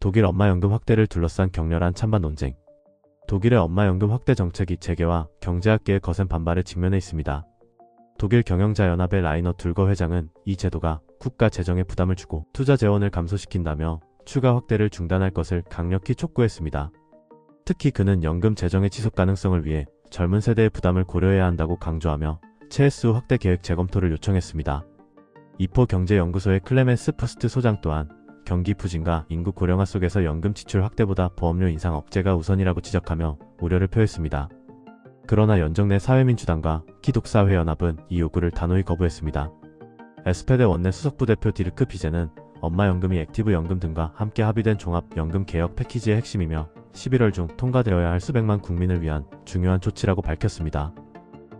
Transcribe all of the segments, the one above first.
독일 엄마연금 확대를 둘러싼 격렬한 찬반 논쟁. 독일의 엄마연금 확대 정책이 재계와 경제학계의 거센 반발에 직면해 있습니다. 독일 경영자연합의 라이너 둘거 회장은 이 제도가 국가 재정에 부담을 주고 투자 재원을 감소시킨다며 추가 확대를 중단할 것을 강력히 촉구했습니다. 특히 그는 연금 재정의 지속 가능성을 위해 젊은 세대의 부담을 고려해야 한다고 강조하며 체스 확대 계획 재검토를 요청했습니다. 이포 경제연구소의 클레멘스 퍼스트 소장 또한 경기 부진과 인구 고령화 속에서 연금 지출 확대보다 보험료 인상 억제가 우선이라고 지적하며 우려를 표했습니다. 그러나 연정내 사회민주당과 기독사회연합은 이 요구를 단호히 거부했습니다. SPD 원내 수석부 대표 디르크 비제는 엄마연금이 액티브 연금 등과 함께 합의된 종합연금 개혁 패키지의 핵심이며 11월 중 통과되어야 할 수백만 국민을 위한 중요한 조치라고 밝혔습니다.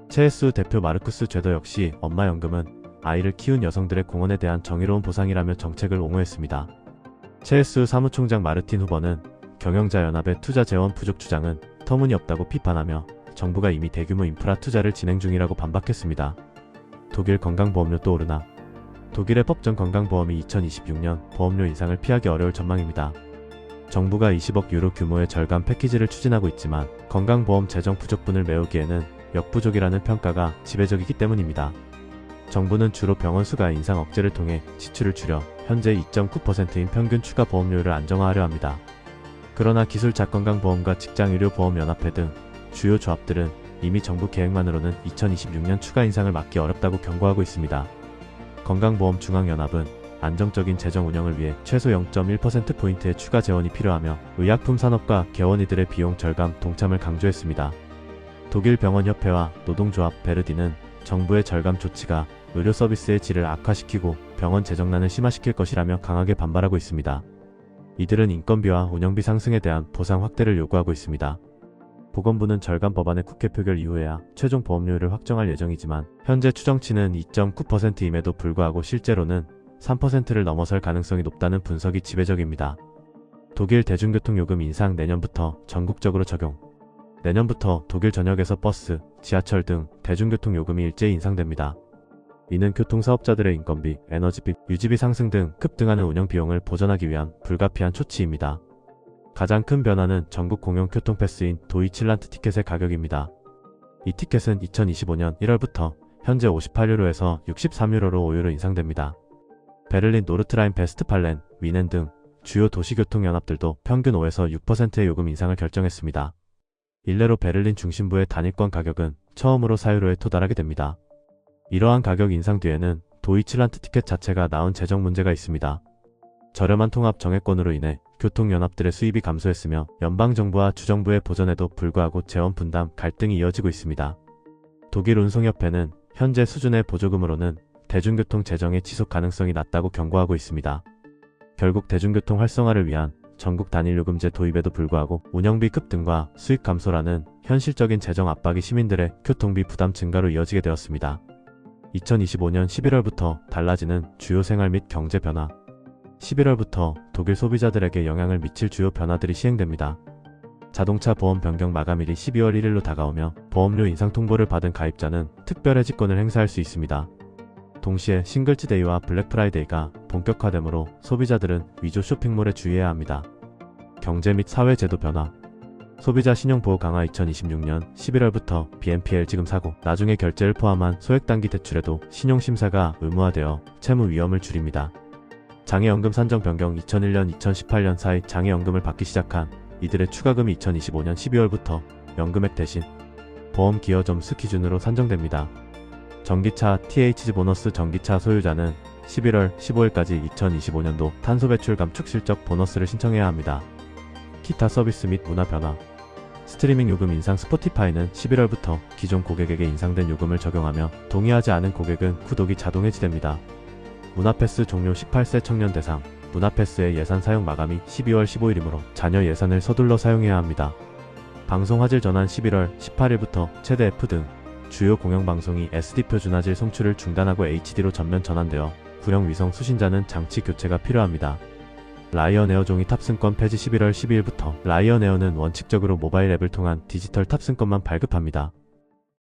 체스 대표 마르쿠스 죄더 역시 엄마연금은 아이를 키운 여성들의 공헌에 대한 정의로운 보상이라며 정책을 옹호했습니다. 체스 사무총장 마르틴 후버는 경영자연합의 투자 재원 부족 주장은 터무니없다고 비판하며 정부가 이미 대규모 인프라 투자를 진행 중이라고 반박했습니다. 독일 건강보험료 또 오르나? 독일의 법정 건강보험이 2026년 보험료 인상을 피하기 어려울 전망입니다. 정부가 20억 유로 규모의 절감 패키지를 추진하고 있지만 건강보험 재정 부족분을 메우기에는 역부족이라는 평가가 지배적이기 때문입니다. 정부는 주로 병원 수가 인상 억제를 통해 지출을 줄여 현재 2.9%인 평균 추가 보험료를 안정화하려 합니다. 그러나 기술자건강보험과 직장의료보험연합회 등 주요 조합들은 이미 정부 계획만으로는 2026년 추가 인상을 막기 어렵다고 경고하고 있습니다. 건강보험중앙연합은 안정적인 재정 운영을 위해 최소 0.1%포인트의 추가 재원이 필요하며 의약품 산업과 개원이들의 비용 절감 동참을 강조했습니다. 독일 병원협회와 노동조합 베르디는 정부의 절감 조치가 의료 서비스의 질을 악화시키고 병원 재정난을 심화시킬 것이라며 강하게 반발하고 있습니다. 이들은 인건비와 운영비 상승에 대한 보상 확대를 요구하고 있습니다. 보건부는 절감 법안의 국회 표결 이후에야 최종 보험료를 확정할 예정이지만 현재 추정치는 2.9%임에도 불구하고 실제로는 3%를 넘어설 가능성이 높다는 분석이 지배적입니다. 독일 대중교통 요금 인상 내년부터 전국적으로 적용. 내년부터 독일 전역에서 버스, 지하철 등 대중교통 요금이 일제히 인상됩니다. 이는 교통사업자들의 인건비, 에너지비, 유지비 상승 등 급등하는 운영비용을 보전하기 위한 불가피한 조치입니다. 가장 큰 변화는 전국 공용 교통패스인 도이칠란트 티켓의 가격입니다. 이 티켓은 2025년 1월부터 현재 58유로에서 63유로로 5유로 인상됩니다. 베를린 노르트라인 베스트팔렌, 위넨 등 주요 도시교통연합들도 평균 5에서 6%의 요금 인상을 결정했습니다. 일례로 베를린 중심부의 단일권 가격은 처음으로 4유로에 도달하게 됩니다. 이러한 가격 인상 뒤에는 도이칠란트 티켓 자체가 낳은 재정 문제가 있습니다. 저렴한 통합 정액권으로 인해 교통연합들의 수입이 감소했으며 연방정부와 주정부의 보전에도 불구하고 재원 분담 갈등이 이어지고 있습니다. 독일 운송협회는 현재 수준의 보조금으로는 대중교통 재정의 지속 가능성이 낮다고 경고하고 있습니다. 결국 대중교통 활성화를 위한 전국 단일 요금제 도입에도 불구하고 운영비 급등과 수익 감소라는 현실적인 재정 압박이 시민들의 교통비 부담 증가로 이어지게 되었습니다. 2025년 11월부터 달라지는 주요 생활 및 경제 변화. 11월부터 독일 소비자들에게 영향을 미칠 주요 변화들이 시행됩니다. 자동차 보험 변경 마감일이 12월 1일로 다가오며 보험료 인상 통보를 받은 가입자는 특별 해지권을 행사할 수 있습니다. 동시에 싱글즈데이와 블랙프라이데이가 본격화되므로 소비자들은 위조 쇼핑몰에 주의해야 합니다. 경제 및 사회제도 변화. 소비자 신용보호 강화 2026년 11월부터 BNPL 지급 사고, 나중에 결제를 포함한 소액단기 대출에도 신용심사가 의무화되어 채무 위험을 줄입니다. 장애연금 산정 변경 2001년 2018년 사이 장애연금을 받기 시작한 이들의 추가금이 2025년 12월부터 연금액 대신 보험 기여 점수 기준으로 산정됩니다. 전기차 THG 보너스 전기차 소유자는 11월 15일까지 2025년도 탄소 배출 감축 실적 보너스를 신청해야 합니다. 기타 서비스 및 문화 변화. 스트리밍 요금 인상. 스포티파이는 11월부터 기존 고객에게 인상된 요금을 적용하며 동의하지 않은 고객은 구독이 자동 해지됩니다. 문화패스 종료. 18세 청년 대상 문화패스의 예산 사용 마감이 12월 15일이므로 자녀 예산을 서둘러 사용해야 합니다. 방송 화질 전환. 11월 18일부터 최대 F 등 주요 공영방송이 SD표 준화질 송출을 중단하고 HD로 전면 전환되어 구형 위성 수신자는 장치 교체가 필요합니다. 라이언에어 종이 탑승권 폐지. 11월 12일부터 라이언에어는 원칙적으로 모바일 앱을 통한 디지털 탑승권만 발급합니다.